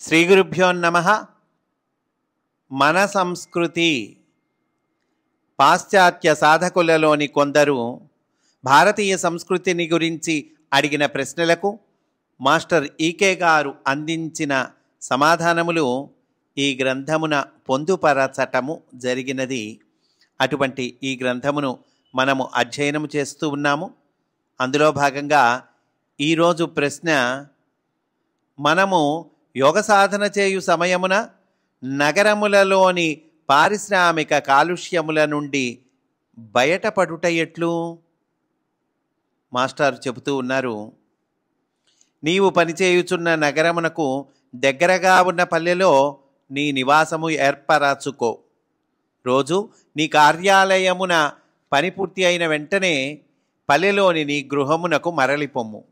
శ్రీ గురుభ్యో నమః. మన సంస్కృతి. పాశ్చాత్య సాధకులలోని కొందరు భారతీయ సంస్కృతిని గురించి అడిగిన ప్రశ్నలకు మాస్టర్ ఈకే గారు అందించిన సమాధానములు ఈ గ్రంథమున పొందుపరచటము జరిగినది. అటువంటి ఈ గ్రంథమును మనము అధ్యయనం చేస్తూ ఉన్నాము. అందులో భాగంగా ఈరోజు ప్రశ్న, మనము యోగ సాధన చేయు సమయమున నగరములలోని పారిశ్రామిక కాలుష్యముల నుండి బయటపడుట ఎట్లు? మాస్టర్ చెబుతూ ఉన్నారు, నీవు పనిచేయుచున్న నగరమునకు దగ్గరగా ఉన్న పల్లెలో నీ నివాసము ఏర్పరచుకో. రోజు నీ కార్యాలయమున పని పూర్తి అయిన వెంటనే పల్లెలోని నీ గృహమునకు మరలిపొమ్ము.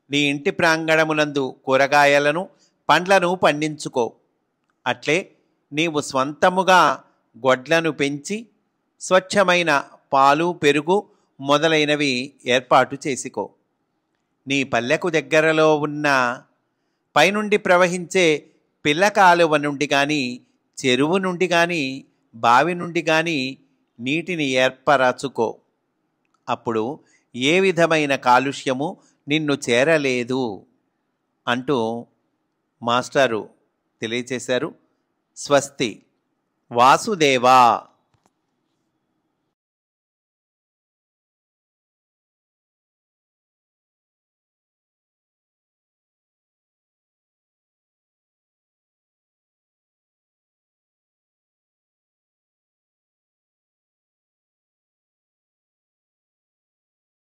నీ ఇంటి ప్రాంగణమునందు కూరగాయలను పండ్లను పండించుకో. అట్లే నీవు స్వంతముగా గొడ్లను పెంచి స్వచ్ఛమైన పాలు, పెరుగు మొదలైనవి ఏర్పాటు చేసుకో. నీ పల్లెకు దగ్గరలో ఉన్న పైనుండి ప్రవహించే పిల్లకాలువ నుండి కానీ, చెరువు నుండి కానీ, బావి నుండి కానీ నీటిని ఏర్పరచుకో. అప్పుడు ఏ విధమైన కాలుష్యము నిన్ను చేరలేదు అంటూ మాస్టారు తెలియచేశారు. స్వస్తి. వాసుదేవా.